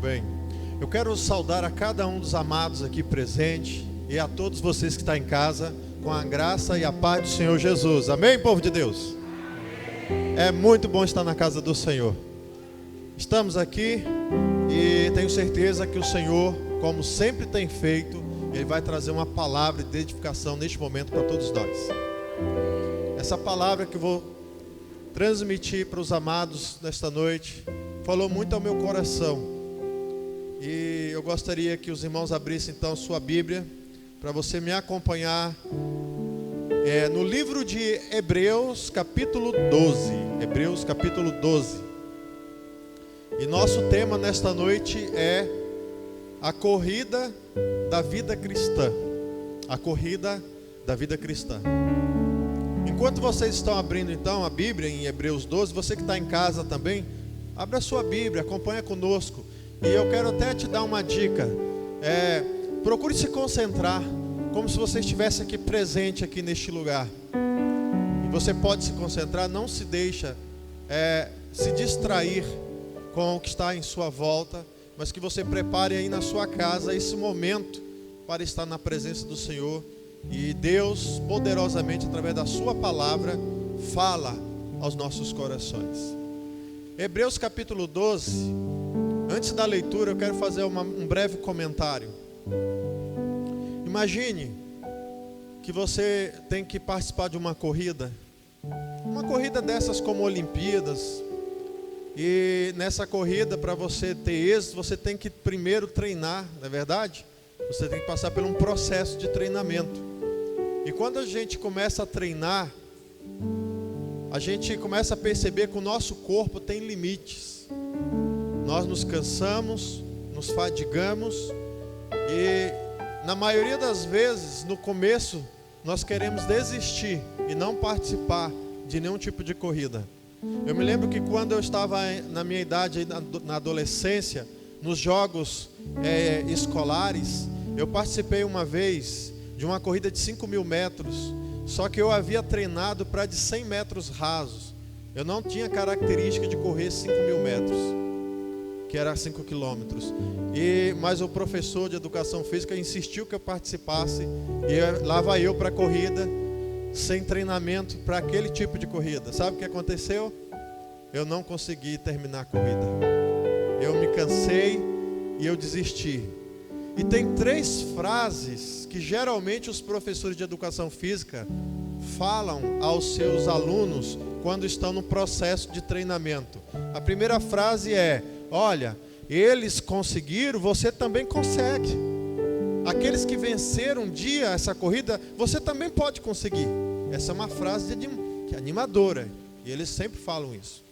Bem, eu quero saudar a cada um dos amados aqui presentes e a todos vocês que estão em casa com a graça e a paz do Senhor Jesus. Amém, povo de Deus? É muito bom estar na casa do Senhor. Estamos aqui e tenho certeza que o Senhor, como sempre tem feito, Ele vai trazer uma palavra de edificação neste momento para todos nós. Essa palavra que eu vou transmitir para os amados nesta noite falou muito ao meu coração. E eu gostaria que os irmãos abrissem então sua Bíblia para você me acompanhar no livro de Hebreus capítulo 12. Hebreus capítulo 12. E nosso tema nesta noite é a corrida da vida cristã. A corrida da vida cristã. Enquanto vocês estão abrindo então a Bíblia em Hebreus 12, você que está em casa também, abra a sua Bíblia, acompanha conosco. E eu quero até te dar uma dica. Procure se concentrar, como se você estivesse aqui presente aqui neste lugar. E você pode se concentrar, não se deixa se distrair com o que está em sua volta, mas que você prepare aí na sua casa esse momento para estar na presença do Senhor. E Deus, poderosamente, através da sua palavra, fala aos nossos corações. Hebreus capítulo 12. Antes da leitura, eu quero fazer um breve comentário. Imagine que você tem que participar de uma corrida dessas como Olimpíadas. E nessa corrida, para você ter êxito, você tem que primeiro treinar, não é verdade? Você tem que passar por um processo de treinamento. E quando a gente começa a treinar, a gente começa a perceber que o nosso corpo tem limites. Nós nos cansamos, nos fadigamos e na maioria das vezes, no começo, nós queremos desistir e não participar de nenhum tipo de corrida. Eu me lembro que quando eu estava na minha idade, na adolescência, nos jogos escolares, eu participei uma vez de uma corrida de 5.000 metros, só que eu havia treinado para de 100 metros rasos. Eu não tinha característica de correr 5.000 metros. Que era 5 quilômetros. Mas o professor de educação física insistiu que eu participasse. E lá vai eu para a corrida, sem treinamento para aquele tipo de corrida. Sabe o que aconteceu? Eu não consegui terminar a corrida. Eu me cansei e eu desisti. E tem 3 frases que geralmente os professores de educação física falam aos seus alunos quando estão no processo de treinamento. A primeira frase é: olha, eles conseguiram, você também consegue. Aqueles que venceram um dia essa corrida, você também pode conseguir. Essa é uma frase que é animadora, e eles sempre falam isso.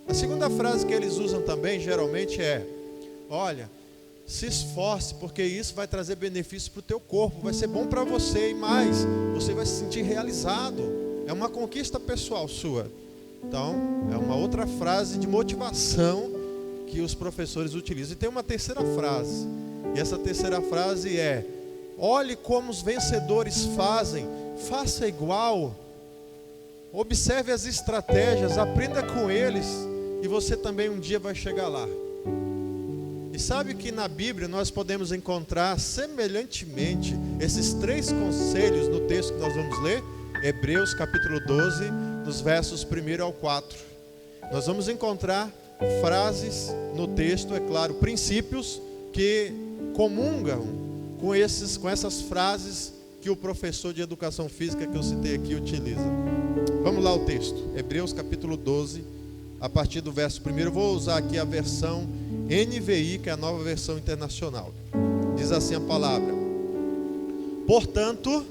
A segunda frase que eles usam também, geralmente é: olha, se esforce, porque isso vai trazer benefícios para o teu corpo, vai ser bom para você e mais, você vai se sentir realizado. É uma conquista pessoal sua. Então, é uma outra frase de motivação que os professores utilizam. E tem uma terceira frase. E essa terceira frase é: olhe como os vencedores fazem, faça igual. Observe as estratégias, aprenda com eles, e você também um dia vai chegar lá. E sabe que na Bíblia nós podemos encontrar semelhantemente esses 3 conselhos no texto que nós vamos ler, Hebreus capítulo 12, nos versos 1 ao 4. Nós vamos encontrar frases no texto, é claro, princípios que comungam com essas frases que o professor de educação física que eu citei aqui utiliza. Vamos lá o texto, Hebreus capítulo 12, a partir do verso 1. Eu vou usar aqui a versão NVI, que é a nova versão internacional. Diz assim a palavra: portanto,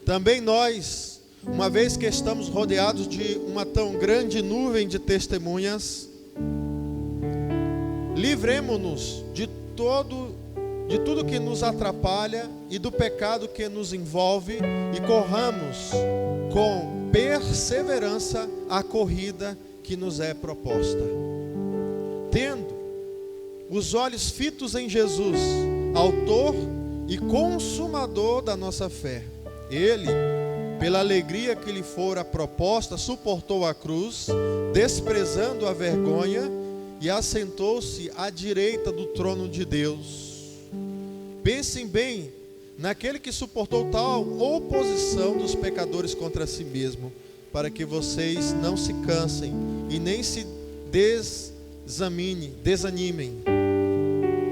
também nós, uma vez que estamos rodeados de uma tão grande nuvem de testemunhas, livremo-nos de tudo que nos atrapalha e do pecado que nos envolve, e corramos com perseverança a corrida que nos é proposta. Tendo os olhos fitos em Jesus, autor e consumador da nossa fé. Ele, pela alegria que lhe fora proposta, suportou a cruz, desprezando a vergonha, e assentou-se à direita do trono de Deus. Pensem bem naquele que suportou tal oposição dos pecadores contra si mesmo, para que vocês não se cansem e nem se desanimem.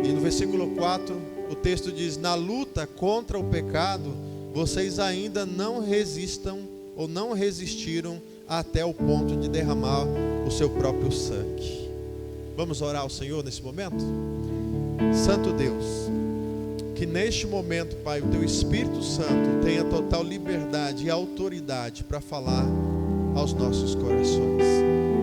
E no versículo 4, o texto diz: na luta contra o pecado, vocês ainda não resistam ou não resistiram até o ponto de derramar o seu próprio sangue. Vamos orar ao Senhor nesse momento? Santo Deus, que neste momento, Pai, o Teu Espírito Santo tenha total liberdade e autoridade para falar aos nossos corações.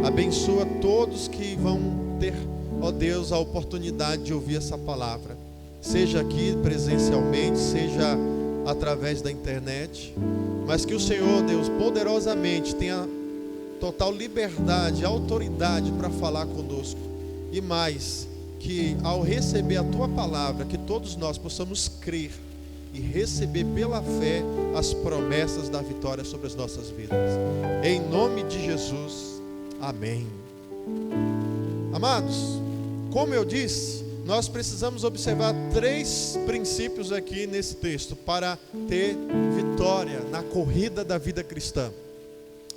Abençoa todos que vão ter, ó Deus, a oportunidade de ouvir essa palavra, seja aqui presencialmente, seja através da internet, mas que o Senhor, Deus, poderosamente tenha total liberdade, autoridade para falar conosco. E mais, que ao receber a Tua palavra, que todos nós possamos crer e receber pela fé as promessas da vitória sobre as nossas vidas. Em nome de Jesus, amém. Amados, como eu disse, nós precisamos observar 3 princípios aqui nesse texto para ter vitória na corrida da vida cristã.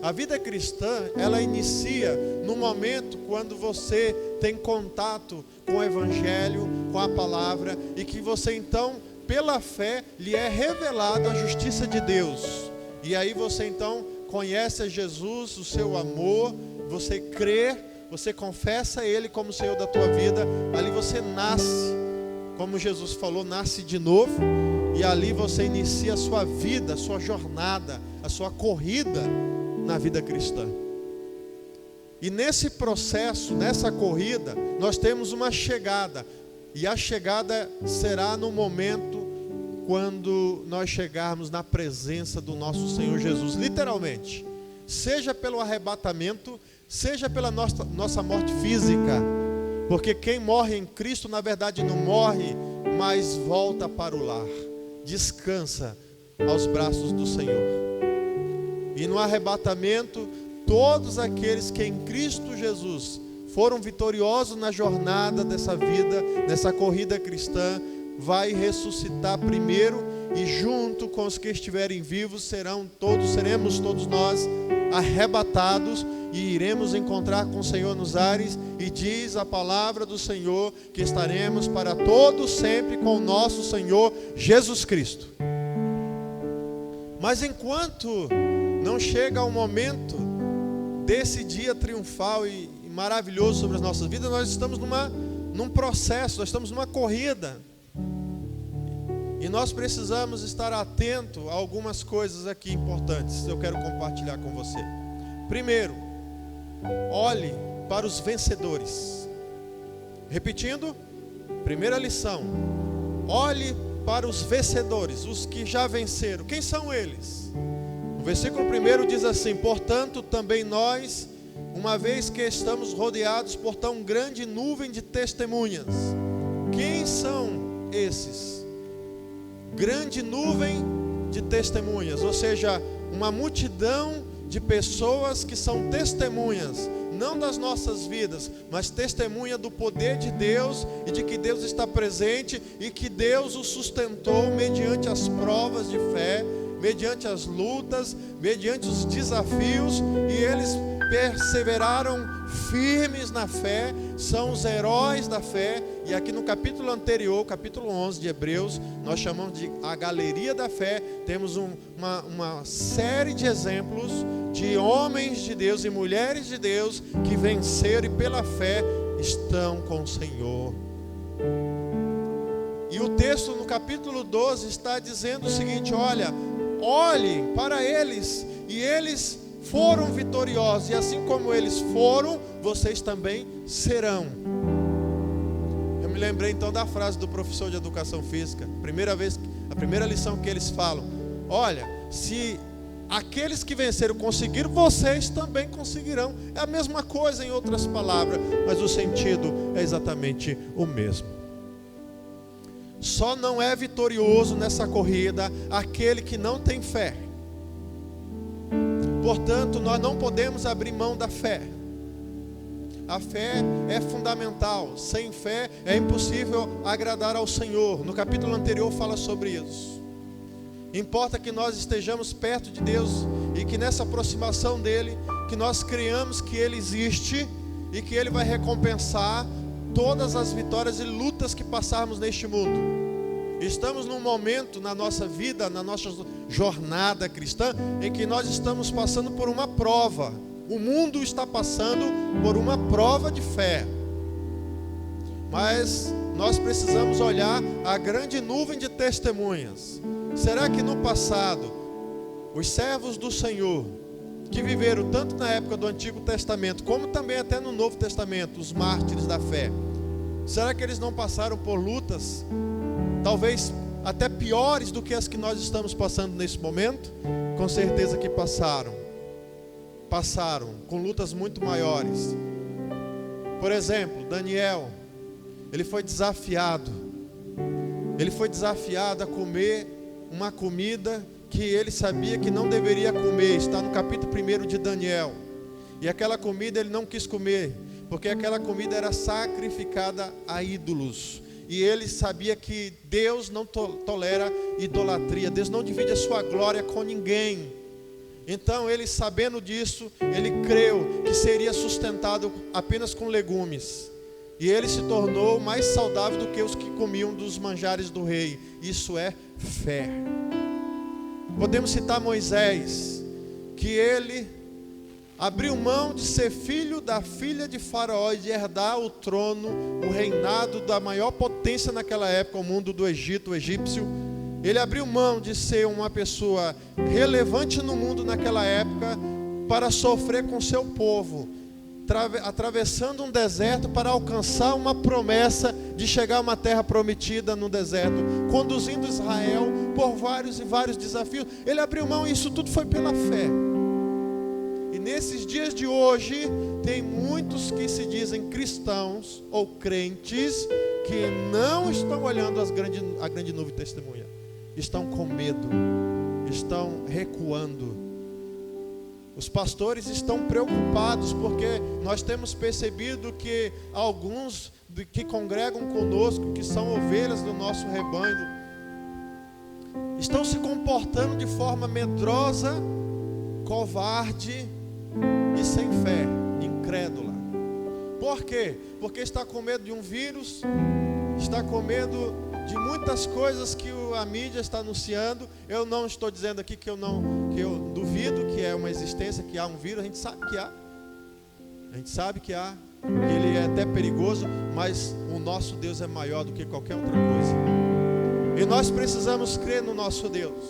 A vida cristã, ela inicia no momento quando você tem contato com o Evangelho, com a palavra, e que você então, pela fé, lhe é revelada a justiça de Deus. E aí você então conhece a Jesus, o seu amor, você crê, você confessa Ele como Senhor da tua vida, ali você nasce, como Jesus falou, nasce de novo, e ali você inicia a sua vida, a sua jornada, a sua corrida na vida cristã. E nesse processo, nessa corrida, nós temos uma chegada, e a chegada será no momento quando nós chegarmos na presença do nosso Senhor Jesus, literalmente, seja pelo arrebatamento, seja pela nossa morte física, porque quem morre em Cristo, na verdade não morre, mas volta para o lar, descansa aos braços do Senhor. E no arrebatamento, todos aqueles que em Cristo Jesus foram vitoriosos na jornada dessa vida, nessa corrida cristã, vai ressuscitar primeiro, e junto com os que estiverem vivos seremos todos nós arrebatados e iremos encontrar com o Senhor nos ares. E diz a palavra do Senhor que estaremos para todos sempre com o nosso Senhor Jesus Cristo. Mas enquanto não chega o momento desse dia triunfal e maravilhoso sobre as nossas vidas, nós estamos num processo, nós estamos numa corrida. E nós precisamos estar atento a algumas coisas aqui importantes. Eu quero compartilhar com você. Primeiro, olhe para os vencedores. Repetindo, primeira lição: olhe para os vencedores, os que já venceram. Quem são eles? O versículo 1 diz assim: portanto, também nós, uma vez que estamos rodeados por tão grande nuvem de testemunhas. Quem são esses? Grande nuvem de testemunhas, ou seja, uma multidão de pessoas que são testemunhas, não das nossas vidas, mas testemunha do poder de Deus e de que Deus está presente e que Deus o sustentou mediante as provas de fé, mediante as lutas, mediante os desafios, e eles perseveraram firmes na fé, são os heróis da fé. E aqui no capítulo anterior, capítulo 11 de Hebreus, nós chamamos de a galeria da fé. Temos uma série de exemplos de homens de Deus e mulheres de Deus que venceram e pela fé estão com o Senhor. E o texto no capítulo 12 está dizendo o seguinte: olhe para eles, e eles foram vitoriosos, e assim como eles foram, vocês também serão. Eu me lembrei então da frase do professor de educação física, a primeira lição que eles falam: olha, se aqueles que venceram conseguiram, vocês também conseguirão. É a mesma coisa em outras palavras, mas o sentido é exatamente o mesmo. Só não é vitorioso nessa corrida aquele que não tem fé. Portanto, nós não podemos abrir mão da fé. A fé é fundamental. Sem fé é impossível agradar ao Senhor. No capítulo anterior fala sobre isso. Importa que nós estejamos perto de Deus e que nessa aproximação dele, que nós creamos que Ele existe e que Ele vai recompensar todas as vitórias e lutas que passarmos neste mundo. Estamos num momento na nossa vida, na nossa jornada cristã, em que nós estamos passando por uma prova. O mundo está passando por uma prova de fé. Mas nós precisamos olhar a grande nuvem de testemunhas. Será que no passado, os servos do Senhor, que viveram tanto na época do Antigo Testamento, como também até no Novo Testamento, os mártires da fé, será que eles não passaram por lutas, talvez até piores do que as que nós estamos passando nesse momento? Com certeza que passaram com lutas muito maiores. Por exemplo, Daniel, ele foi desafiado a comer uma comida que ele sabia que não deveria comer. Está no capítulo 1 de Daniel. E aquela comida ele não quis comer, porque aquela comida era sacrificada a ídolos. E ele sabia que Deus não tolera idolatria. Deus não divide a sua glória com ninguém. Então ele, sabendo disso, ele creu que seria sustentado apenas com legumes. E ele se tornou mais saudável do que os que comiam dos manjares do rei. Isso é fé. Podemos citar Moisés, que ele abriu mão de ser filho da filha de Faraó e de herdar o trono, o reinado da maior potência naquela época, o mundo do Egito, o egípcio. Ele abriu mão de ser uma pessoa relevante no mundo naquela época para sofrer com seu povo, atravessando um deserto para alcançar uma promessa de chegar a uma terra prometida no deserto, conduzindo Israel por vários e vários desafios. Ele abriu mão e isso tudo foi pela fé. E nesses dias de hoje, tem muitos que se dizem cristãos ou crentes que não estão olhando a grande nuvem de testemunha. Estão com medo, estão recuando. Os pastores estão preocupados porque nós temos percebido que alguns que congregam conosco, que são ovelhas do nosso rebanho, estão se comportando de forma medrosa, covarde e sem fé, incrédula. Por quê? Porque está com medo de um vírus, está com medo de muitas coisas que a mídia está anunciando. Eu não estou dizendo aqui que eu duvido que é uma existência, que há um vírus. A gente sabe que há, que ele é até perigoso, mas o nosso Deus é maior do que qualquer outra coisa. E nós precisamos crer no nosso Deus.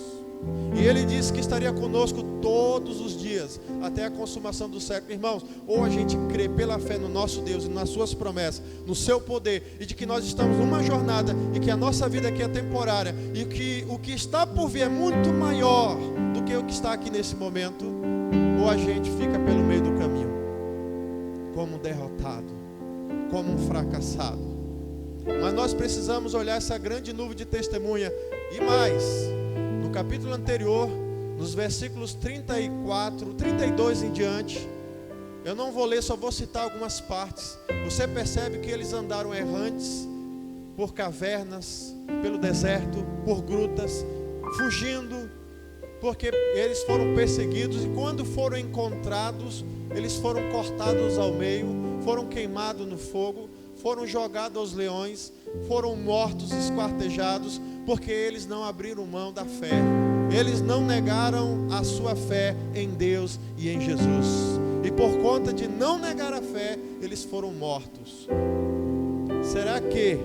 E Ele disse que estaria conosco todos os dias, até a consumação do século. Irmãos, ou a gente crê pela fé no nosso Deus e nas suas promessas, no seu poder, e de que nós estamos numa jornada, e que a nossa vida aqui é temporária, e que o que está por vir é muito maior do que o que está aqui nesse momento, ou a gente fica pelo meio do caminho, como um derrotado, como um fracassado. Mas nós precisamos olhar essa grande nuvem de testemunha. E mais, no capítulo anterior, nos versículos 34, 32 em diante, eu não vou ler, só vou citar algumas partes. Você percebe que eles andaram errantes por cavernas, pelo deserto, por grutas, fugindo, porque eles foram perseguidos, e quando foram encontrados, eles foram cortados ao meio, foram queimados no fogo, foram jogados aos leões, foram mortos, esquartejados, porque eles não abriram mão da fé. Eles não negaram a sua fé em Deus e em Jesus. E por conta de não negar a fé, eles foram mortos. Será que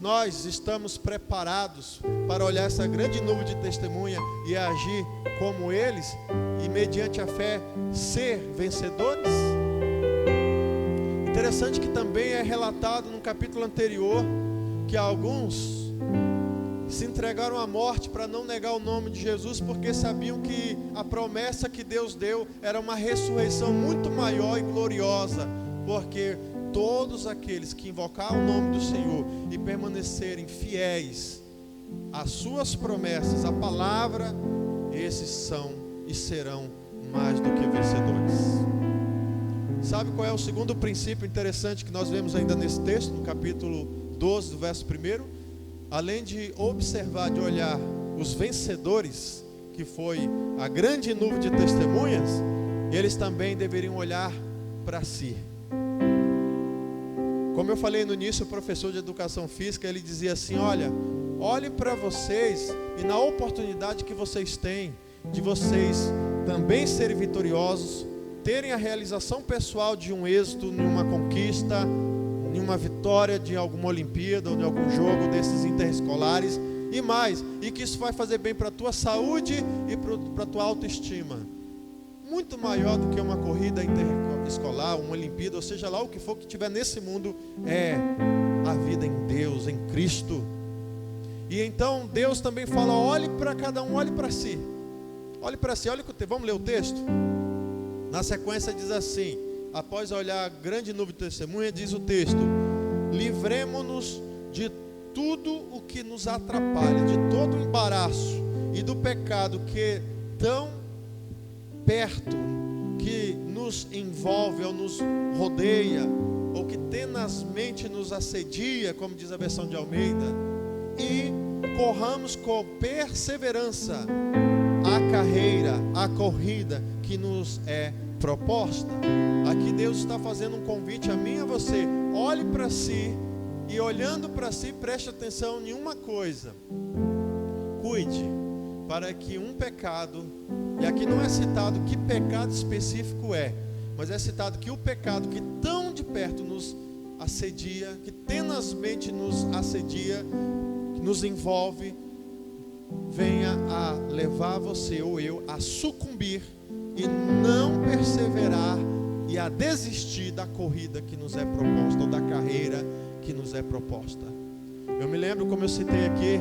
nós estamos preparados para olhar essa grande nuvem de testemunha e agir como eles, e mediante a fé ser vencedores? Interessante que também é relatado no capítulo anterior que alguns se entregaram à morte para não negar o nome de Jesus, porque sabiam que a promessa que Deus deu era uma ressurreição muito maior e gloriosa, porque todos aqueles que invocar o nome do Senhor e permanecerem fiéis às suas promessas, à palavra, esses são e serão mais do que vencedores. Sabe qual é o segundo princípio interessante que nós vemos ainda nesse texto, no capítulo 12, do verso 1? Além de observar, de olhar os vencedores, que foi a grande nuvem de testemunhas, eles também deveriam olhar para si. Como eu falei no início, o professor de educação física, ele dizia assim: olhem para vocês e na oportunidade que vocês têm de vocês também serem vitoriosos, terem a realização pessoal de um êxito, numa conquista, em uma vitória de alguma Olimpíada ou de algum jogo desses interescolares e mais, e que isso vai fazer bem para a tua saúde e para a tua autoestima. Muito maior do que uma corrida interescolar, uma Olimpíada, ou seja lá o que for que tiver nesse mundo, é a vida em Deus, em Cristo. E então Deus também fala: olhe para cada um, olhe para si. Olhe para si, vamos ler o texto? Na sequência diz assim, após olhar a grande nuvem de testemunha, diz o texto: livremo-nos de tudo o que nos atrapalha, de todo o embaraço e do pecado que tão perto, que nos envolve ou nos rodeia, ou que tenazmente nos assedia, como diz a versão de Almeida, e corramos com perseverança a carreira, a corrida que nos é proposta. Aqui Deus está fazendo um convite a mim e a você: olhe para si, e olhando para si, preste atenção em uma coisa: cuide para que um pecado, e aqui não é citado que pecado específico é, mas é citado que o pecado que tão de perto nos assedia, que tenazmente nos assedia, que nos envolve, venha a levar você ou eu a sucumbir e não perseverar e a desistir da corrida que nos é proposta, ou da carreira que nos é proposta. Eu me lembro, como eu citei aqui,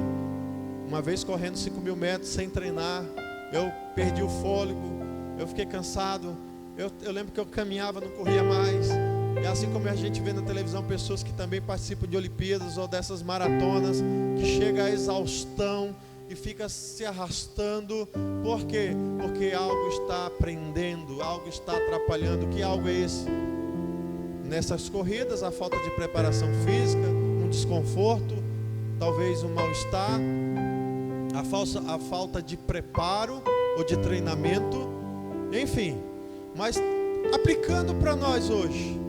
uma vez correndo 5.000 metros sem treinar, eu perdi o fôlego, eu fiquei cansado, eu lembro que eu caminhava, não corria mais. E assim como a gente vê na televisão pessoas que também participam de Olimpíadas ou dessas maratonas, que chega à exaustão e fica se arrastando. Por quê? Porque algo está prendendo, algo está atrapalhando. Que algo é esse? Nessas corridas, a falta de preparação física, um desconforto, talvez um mal-estar, a falta de preparo ou de treinamento, enfim. Mas aplicando para nós hoje,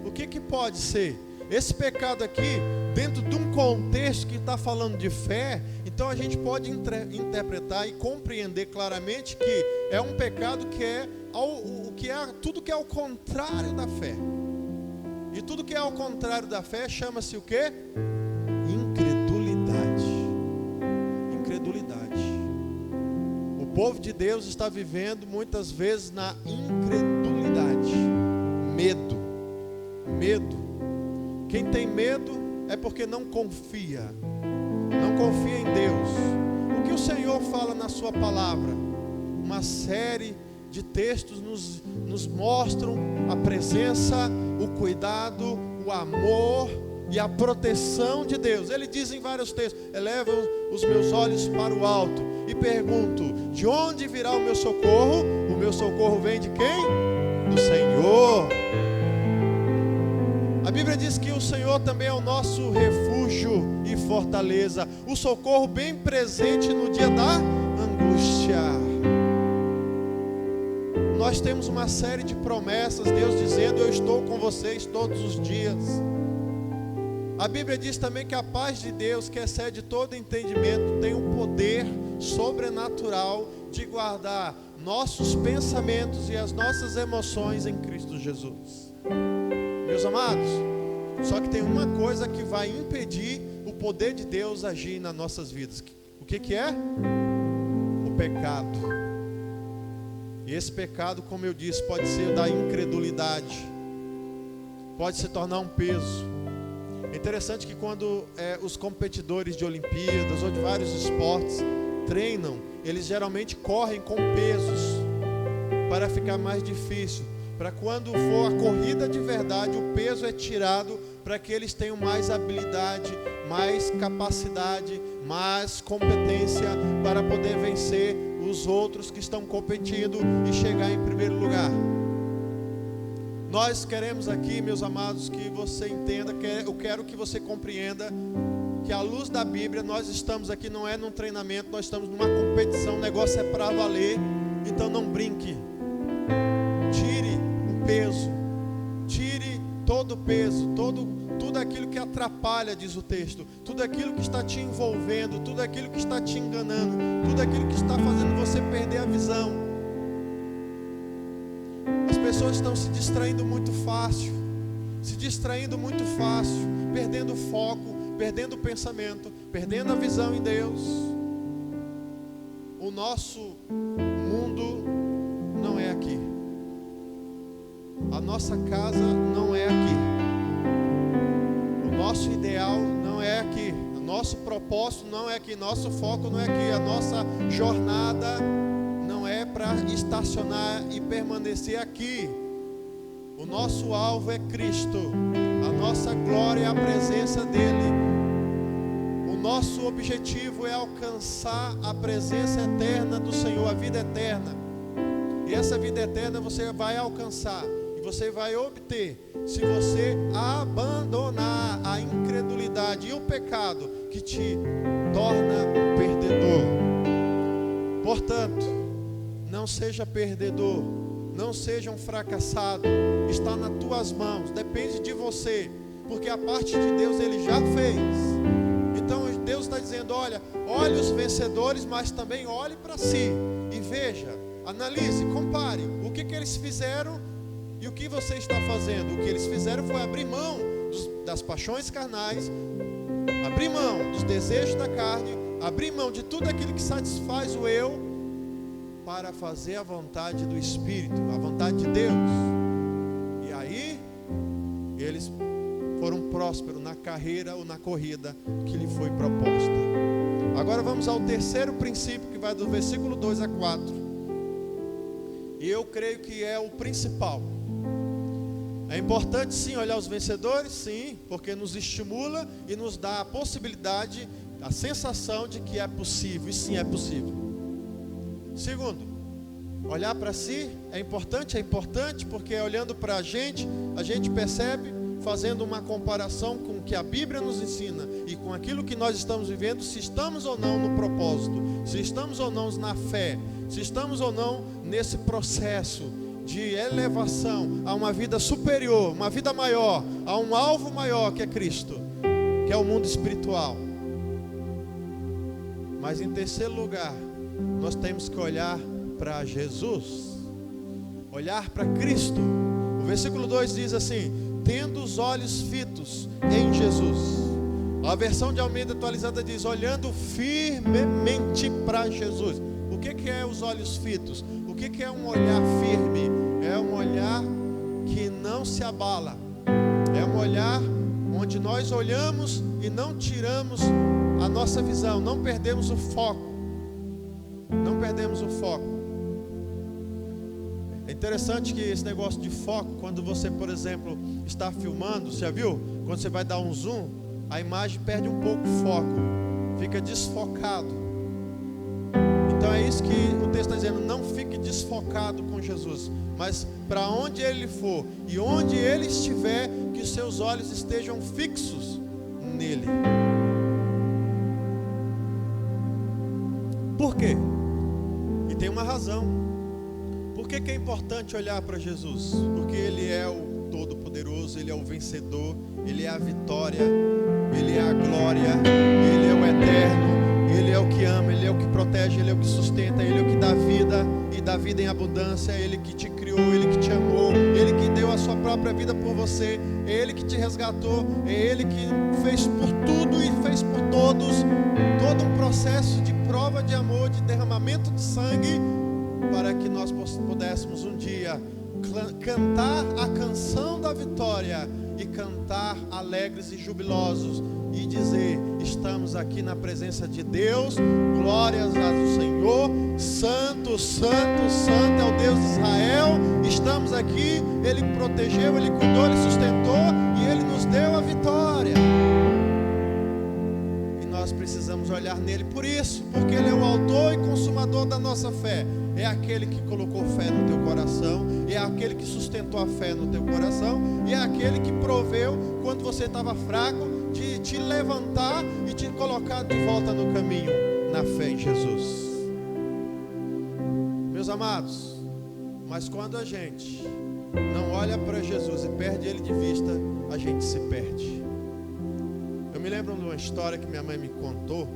o que pode ser? Esse pecado aqui, dentro de um contexto que está falando de fé, então a gente pode interpretar e compreender claramente que é um pecado que é tudo que é ao contrário da fé. E tudo que é ao contrário da fé chama-se o quê? Incredulidade. Incredulidade. O povo de Deus está vivendo muitas vezes na incredulidade. Medo. Quem tem medo é porque não confia em Deus. O que o Senhor fala na sua palavra? Uma série de textos nos mostram a presença, o cuidado, o amor e a proteção de Deus. Ele diz em vários textos: elevo os meus olhos para o alto e pergunto: de onde virá o meu socorro? O meu socorro vem de quem? Do Senhor. A Bíblia diz que o Senhor também é o nosso refúgio e fortaleza, o socorro bem presente no dia da angústia. Nós temos uma série de promessas, Deus dizendo: eu estou com vocês todos os dias. A Bíblia diz também que a paz de Deus, que excede todo entendimento, tem um poder sobrenatural de guardar nossos pensamentos e as nossas emoções em Cristo Jesus. Meus amados, só que tem uma coisa que vai impedir o poder de Deus agir nas nossas vidas. O que é? O pecado. E esse pecado, como eu disse, pode ser da incredulidade, pode se tornar um peso. É interessante que quando os competidores de Olimpíadas ou de vários esportes treinam, eles geralmente correm com pesos para ficar mais difícil. Para quando for a corrida de verdade, o peso é tirado para que eles tenham mais habilidade, mais capacidade, mais competência para poder vencer os outros que estão competindo e chegar em primeiro lugar. Nós queremos aqui, meus amados, que você entenda, eu quero que você compreenda que à luz da Bíblia nós estamos aqui, não é num treinamento, nós estamos numa competição, o negócio é para valer. Então não brinque, tire o peso, tire todo o peso, tudo aquilo que atrapalha, diz o texto, tudo aquilo que está te envolvendo, tudo aquilo que está te enganando, tudo aquilo que está fazendo você perder a visão. As pessoas estão se distraindo muito fácil, perdendo o foco, perdendo o pensamento, perdendo a visão em Deus. O nosso mundo não é aqui, a nossa casa não é aqui, o nosso ideal não é aqui, o nosso propósito não é aqui, nosso foco não é aqui, a nossa jornada não é para estacionar e permanecer aqui. O nosso alvo é Cristo, a nossa glória é a presença dEle. O nosso objetivo é alcançar a presença eterna do Senhor, a vida eterna. E essa vida eterna você vai alcançar e você vai obter se você abandonar a incredulidade e o pecado que te torna um perdedor. Portanto, não seja perdedor, não seja um fracassado. Está nas tuas mãos, depende de você, porque a parte de Deus Ele já fez. Então Deus está dizendo, olhe os vencedores, mas também olhe para si e veja, analise, compare o que eles fizeram e o que você está fazendo. O que eles fizeram foi abrir mão das paixões carnais, abrir mão dos desejos da carne, abrir mão de tudo aquilo que satisfaz o eu, para fazer a vontade do Espírito, a vontade de Deus. E aí eles foram prósperos na carreira ou na corrida que lhe foi proposta. Agora vamos ao terceiro princípio, que vai do versículo 2 a 4. E eu creio que é o principal. É importante sim olhar os vencedores, sim, porque nos estimula e nos dá a possibilidade, a sensação de que é possível, e sim é possível. Segundo, olhar para si é importante porque olhando para a gente percebe, fazendo uma comparação com o que a Bíblia nos ensina e com aquilo que nós estamos vivendo, se estamos ou não no propósito, se estamos ou não na fé, se estamos ou não nesse processo de elevação a uma vida superior, uma vida maior, a um alvo maior que é Cristo, que é o mundo espiritual. Mas em terceiro lugar, nós temos que olhar para Jesus, olhar para Cristo. O versículo 2 diz assim: tendo os olhos fitos em Jesus. A versão de Almeida atualizada diz: olhando firmemente para Jesus. O que é os olhos fitos? O que é um olhar firme? É um olhar que não se abala, é um olhar onde nós olhamos e não tiramos a nossa visão, não perdemos o foco. Não perdemos o foco. É interessante que esse negócio de foco, quando você, por exemplo, está filmando, você já viu? Quando você vai dar um zoom, a imagem perde um pouco o foco, fica desfocado. Então é isso que o texto está dizendo: não fique desfocado com Jesus, mas para onde Ele for e onde Ele estiver, que os seus olhos estejam fixos nele. Por quê? E tem uma razão. Por que é importante olhar para Jesus? Porque Ele é o Todo-Poderoso, Ele é o vencedor, Ele é a vitória, Ele é a glória, Ele é o eterno, Ele é o que ama, Ele é o que protege, Ele é o que sustenta, Ele é o que dá vida e dá vida em abundância. É Ele que te criou, Ele que te amou, Ele que deu a sua própria vida por você, é Ele que te resgatou, é Ele que fez por tudo e fez por todos, todo um processo de prova de amor, de derramamento de sangue, para que nós pudéssemos um dia cantar a canção da vitória e cantar alegres e jubilosos e dizer: estamos aqui na presença de Deus, glórias ao Senhor, santo, santo, santo é o Deus de Israel. Estamos aqui, Ele protegeu, Ele cuidou, Ele sustentou e Ele nos deu a vitória. E nós precisamos olhar nele por isso, porque ele é o autor e consumador da nossa fé. É aquele que colocou fé no teu coração, é aquele que sustentou a fé no teu coração, e é aquele que proveu quando você estava fraco, de te levantar e te colocar de volta no caminho, na fé em Jesus. Meus amados, mas quando a gente não olha para Jesus e perde ele de vista, a gente se perde. Eu me lembro de uma história que minha mãe me contou,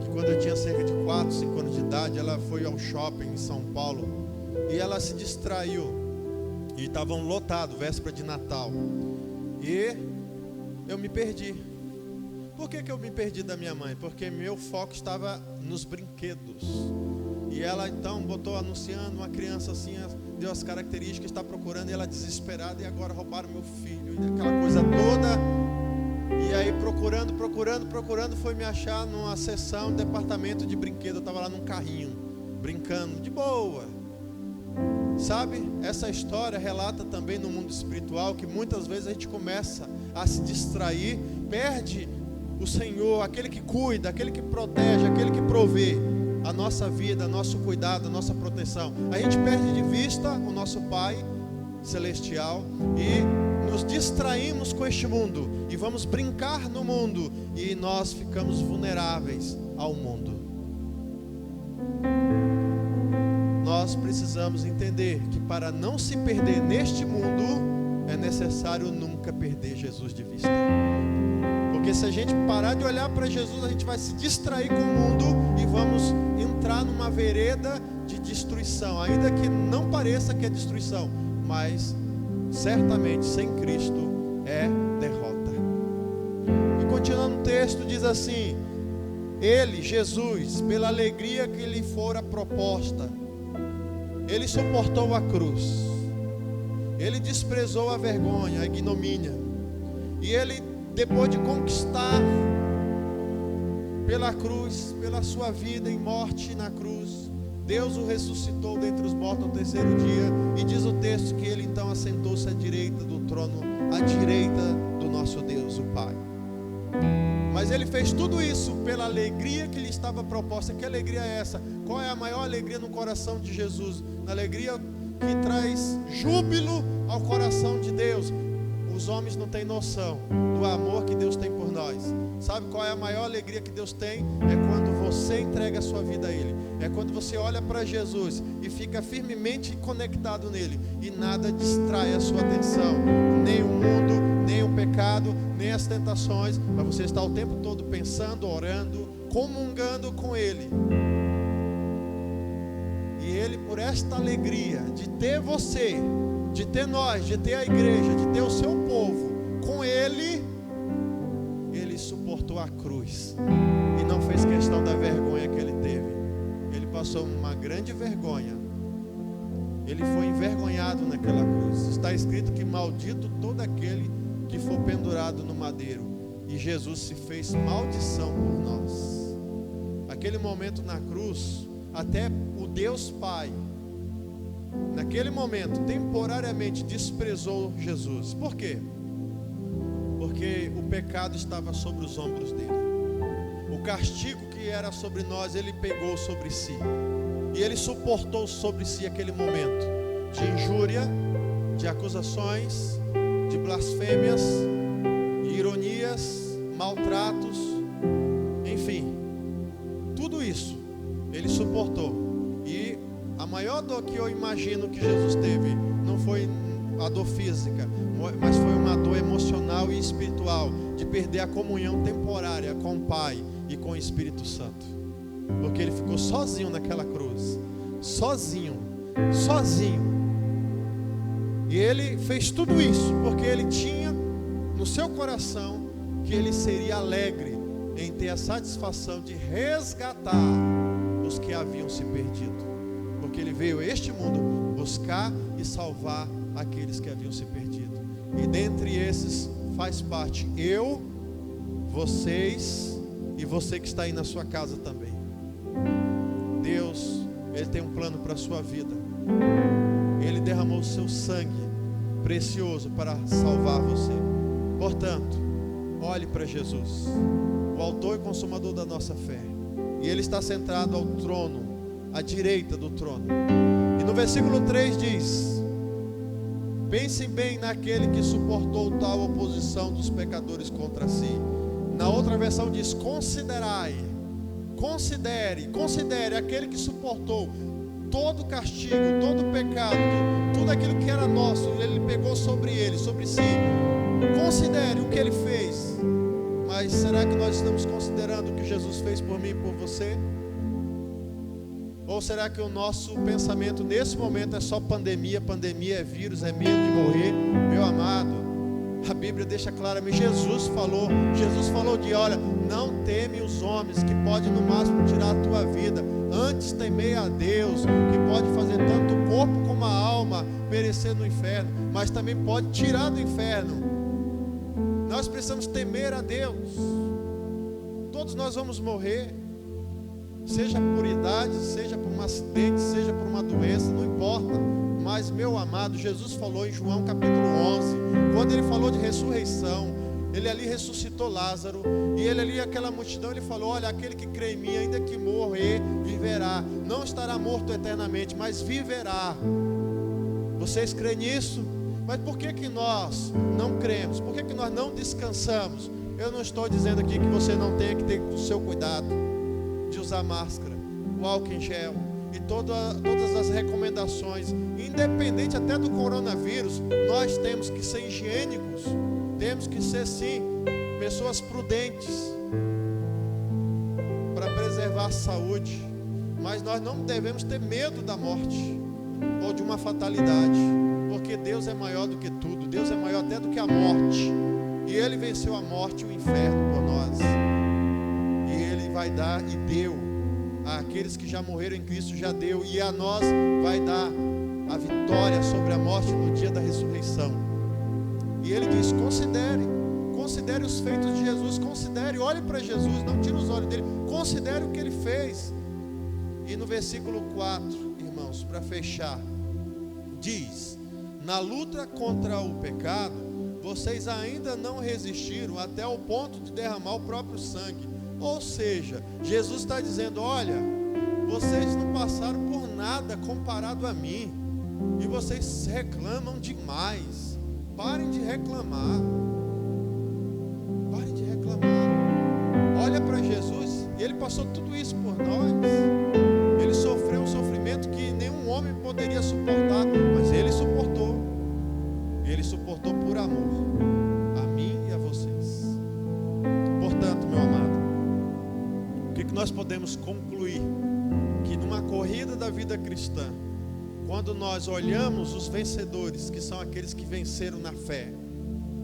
que quando eu tinha cerca de 4, 5 anos de idade, ela foi ao shopping em São Paulo e ela se distraiu, e estavam lotados, véspera de Natal, e eu me perdi. Por que eu me perdi da minha mãe? Porque meu foco estava nos brinquedos, e ela então botou anunciando uma criança assim, deu as características, está procurando, e ela desesperada, e agora roubaram meu filho, e aquela coisa toda. E aí procurando, foi me achar numa seção, departamento de brinquedo. Eu estava lá num carrinho, brincando de boa. Sabe, essa história relata também no mundo espiritual, que muitas vezes a gente começa a se distrair, perde o Senhor, aquele que cuida, aquele que protege, aquele que provê a nossa vida, nosso cuidado, a nossa proteção. A gente perde de vista o nosso Pai Celestial e nos distraímos com este mundo e vamos brincar no mundo, e nós ficamos vulneráveis ao mundo. Nós precisamos entender que para não se perder neste mundo, é necessário nunca perder Jesus de vista. Porque se a gente parar de olhar para Jesus, a gente vai se distrair com o mundo e vamos entrar numa vereda de destruição, ainda que não pareça que é destruição, mas certamente sem Cristo é derrota. E continuando o texto, diz assim: ele, Jesus, pela alegria que lhe fora proposta, ele suportou a cruz, ele desprezou a vergonha, a ignomínia, e ele, depois de conquistar pela cruz, pela sua vida em morte na cruz, Deus o ressuscitou dentre os mortos no terceiro dia, e diz o texto que ele então assentou-se à direita do trono, à direita do nosso Deus, o Pai. Mas ele fez tudo isso pela alegria que lhe estava proposta. Que alegria é essa? Qual é a maior alegria no coração de Jesus? A alegria que traz júbilo ao coração de Deus. Os homens não têm noção do amor que Deus tem por nós. Sabe qual é a maior alegria que Deus tem? É quando você entrega a sua vida a Ele. É quando você olha para Jesus e fica firmemente conectado nele, e nada distrai a sua atenção, nem o mundo, nem o pecado, nem as tentações, mas você está o tempo todo pensando, orando, comungando com Ele. E Ele, por esta alegria de ter você, de ter nós, de ter a igreja, de ter o seu povo com Ele, Ele suportou a cruz e não fez questão da vergonha que Ele teve. Ele passou uma grande vergonha. Ele foi envergonhado naquela cruz. Está escrito que maldito todo aquele que for pendurado no madeiro. E Jesus se fez maldição por nós. Aquele momento na cruz, até o Deus Pai, naquele momento, temporariamente desprezou Jesus. Por quê? Porque o pecado estava sobre os ombros dele. O castigo que era sobre nós, ele pegou sobre si. E ele suportou sobre si aquele momento de injúria, de acusações, de blasfêmias, de ironias, maltratos, enfim, tudo isso ele suportou. E a maior dor que eu imagino que Jesus teve não foi a dor física, mas foi uma dor emocional e espiritual, de perder a comunhão temporária com o Pai e com o Espírito Santo, porque ele ficou sozinho naquela cruz, sozinho. E ele fez tudo isso porque ele tinha no seu coração que ele seria alegre em ter a satisfação de resgatar os que haviam se perdido, porque ele veio a este mundo buscar e salvar aqueles que haviam se perdido. E dentre esses faz parte eu, vocês e você que está aí na sua casa também. Deus, Ele tem um plano para a sua vida. Ele derramou o seu sangue precioso para salvar você. Portanto, olhe para Jesus. o autor e consumador da nossa fé. E Ele está sentado ao trono, à direita do trono. E no versículo 3 diz: pensem bem naquele que suportou tal oposição dos pecadores contra si. Na outra versão diz: considerai, considere aquele que suportou todo castigo, todo pecado, tudo aquilo que era nosso, Ele pegou sobre Ele, sobre si. Considere o que Ele fez. Mas será que nós estamos considerando o que Jesus fez por mim e por você? Ou será que o nosso pensamento nesse momento é só pandemia? Pandemia é vírus, é medo de morrer? Meu amado, a Bíblia deixa claramente, Jesus falou de, olha, não teme os homens, que pode no máximo tirar a tua vida. Antes temei a Deus, que pode fazer tanto o corpo como a alma perecer no inferno, mas também pode tirar do inferno. Nós precisamos temer a Deus. Todos nós vamos morrer, seja por idade, seja por um acidente, seja por uma doença, não importa. Mas, meu amado, Jesus falou em João capítulo 11, quando Ele falou de ressurreição, Ele ali ressuscitou Lázaro, e Ele ali, aquela multidão, Ele falou: olha, aquele que crê em mim, ainda que morrer, viverá. Não estará morto eternamente, mas viverá. Vocês creem nisso? Mas por que nós não cremos? Por que nós não descansamos? Eu não estou dizendo aqui que você não tenha que ter o seu cuidado de usar máscara, o álcool em gel e todas as recomendações, independente até do coronavírus. Nós temos que ser higiênicos, temos que ser, sim, pessoas prudentes para preservar a saúde, mas nós não devemos ter medo da morte ou de uma fatalidade, porque Deus é maior do que tudo. Deus é maior até do que a morte, e Ele venceu a morte e o inferno por nós, e Ele vai dar, e deu àqueles que já morreram em Cristo, já deu, e a nós vai dar a vitória sobre a morte no dia da ressurreição. E Ele diz: considere os feitos de Jesus, considere, olhe para Jesus, não tire os olhos dele, considere o que Ele fez. E no versículo 4, irmãos, para fechar, diz: na luta contra o pecado, vocês ainda não resistiram até o ponto de derramar o próprio sangue. Ou seja, Jesus está dizendo: olha, vocês não passaram por nada comparado a mim, e vocês reclamam demais. Parem de reclamar. Parem de reclamar. Olha para Jesus, Ele passou tudo isso por nós. Ele sofreu um sofrimento que nenhum homem poderia suportar, mas Ele suportou. Ele suportou por amor a mim e a vocês. Portanto, meu amado, o que nós podemos concluir? Que numa corrida da vida cristã, quando nós olhamos os vencedores, que são aqueles que venceram na fé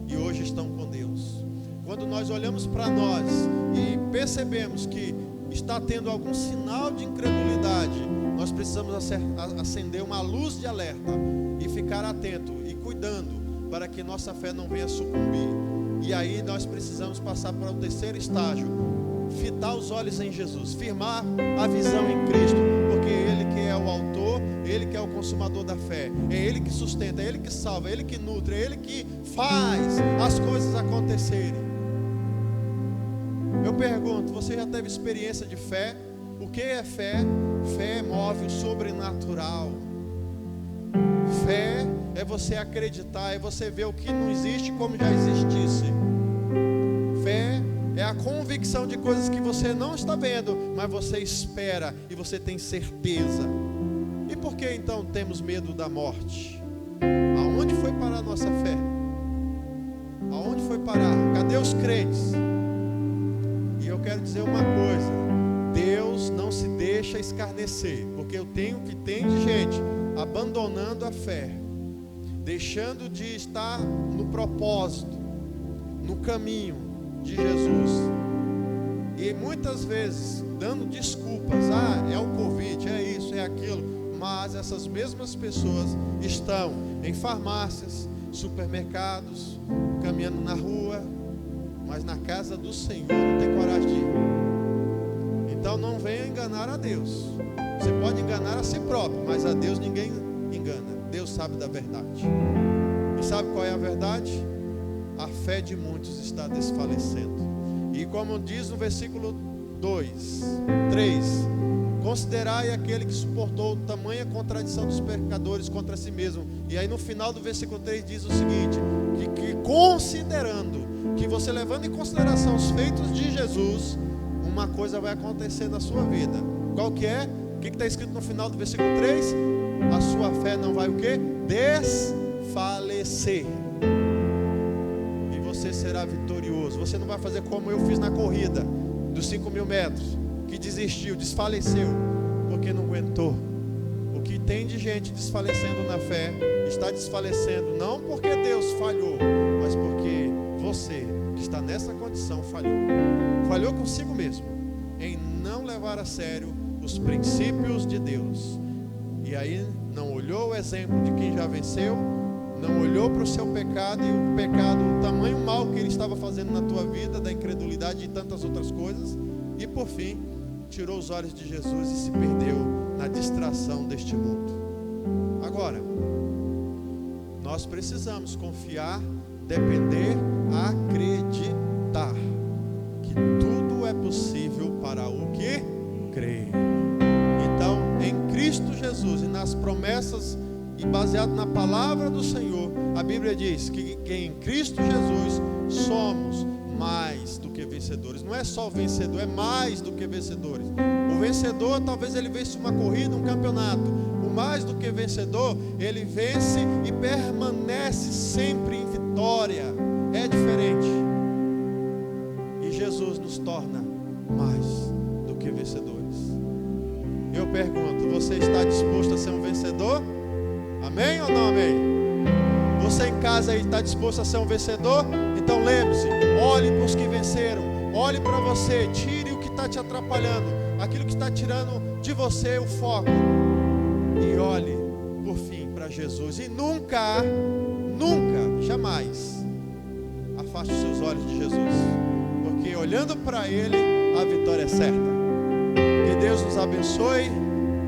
e hoje estão com Deus, quando nós olhamos para nós e percebemos que está tendo algum sinal de incredulidade, nós precisamos acender uma luz de alerta e ficar atento e cuidando para que nossa fé não venha sucumbir. E aí nós precisamos passar para o terceiro estágio: fitar os olhos em Jesus, firmar a visão em Cristo, porque Ele que é o autor, Ele que é o consumador da fé, é Ele que sustenta, é Ele que salva, é Ele que nutre, é Ele que faz as coisas acontecerem. Eu pergunto: você já teve experiência de fé? O que é fé? Fé move o sobrenatural. Fé é você acreditar, é você ver o que não existe como já existisse. Fé é a convicção de coisas que você não está vendo, mas você espera e você tem certeza. E por que então temos medo da morte? Aonde foi parar a nossa fé? Aonde foi parar? Cadê os crentes? E eu quero dizer uma coisa: Deus não se deixa escarnecer, porque eu tenho que ter de gente abandonando a fé, deixando de estar no propósito, no caminho de Jesus, e muitas vezes dando desculpas: é o Covid, é isso, é aquilo. Mas essas mesmas pessoas estão em farmácias, supermercados, caminhando na rua, mas na casa do Senhor não tem coragem de ir. Então não venha enganar a Deus. Você pode enganar a si próprio, mas a Deus ninguém engana. Deus sabe da verdade. E sabe qual é a verdade? A fé de muitos está desfalecendo. E como diz no versículo 3, considerai aquele que suportou tamanha contradição dos pecadores contra si mesmo. E aí no final do versículo 3 diz o seguinte, que considerando, que você levando em consideração os feitos de Jesus, uma coisa vai acontecer na sua vida. Qual que é? O que está escrito no final do versículo 3? A sua fé não vai o quê? Desfalecer. E você será vitorioso. Você não vai fazer como eu fiz na corrida dos 5.000 metros, que desistiu, desfaleceu, porque não aguentou. O que tem de gente desfalecendo na fé, está desfalecendo não porque Deus falhou, mas porque você que está nessa condição falhou consigo mesmo, em não levar a sério os princípios de Deus. E aí não olhou o exemplo de quem já venceu, não olhou para o seu pecado e o pecado, o tamanho mal que ele estava fazendo na tua vida, da incredulidade e tantas outras coisas, e por fim tirou os olhos de Jesus e se perdeu na distração deste mundo. Agora, nós precisamos confiar, depender, acreditar que tudo é possível para o que crê. Então, em Cristo Jesus e nas promessas e baseado na palavra do Senhor, a Bíblia diz que em Cristo Jesus somos mais do que vencedores. Não é só vencedor, é mais do que vencedores. O vencedor, talvez ele vence uma corrida, um campeonato. O mais do que vencedor, ele vence e permanece sempre em vitória. É diferente. E Jesus nos torna mais do que vencedores. Eu pergunto, você está disposto a ser um vencedor? Amém ou não amém? Você em casa aí está disposto a ser um vencedor? Então lembre-se, olhe para os que venceram, olhe para você, tire o que está te atrapalhando, aquilo que está tirando de você o foco, e olhe por fim para Jesus. E nunca, jamais afaste os seus olhos de Jesus, porque olhando para Ele, a vitória é certa. Que Deus nos abençoe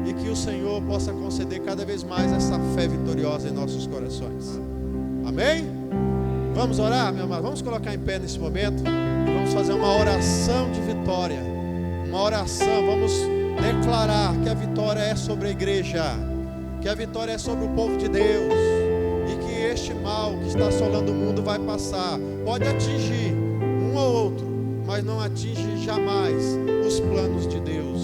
e que o Senhor possa conceder cada vez mais essa fé vitoriosa em nossos corações. Amém? Vamos orar, meu amado? Vamos colocar em pé nesse momento e vamos fazer uma oração de vitória. Uma oração, vamos declarar que a vitória é sobre a igreja, que a vitória é sobre o povo de Deus, e que este mal que está assolando o mundo vai passar. Pode atingir um ou outro, mas não atinge jamais os planos de Deus,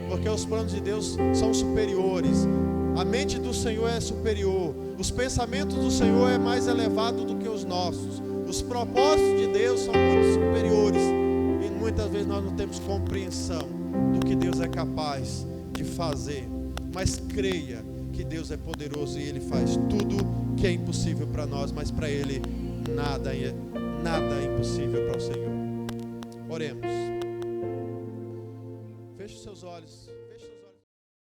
porque os planos de Deus são superiores. A mente do Senhor é superior, os pensamentos do Senhor é mais elevado do que os nossos, os propósitos de Deus são muito superiores, e muitas vezes nós não temos compreensão do que Deus é capaz de fazer. Mas creia que Deus é poderoso e Ele faz tudo que é impossível para nós, mas para Ele nada é impossível para o Senhor. Oremos. Feche os seus olhos.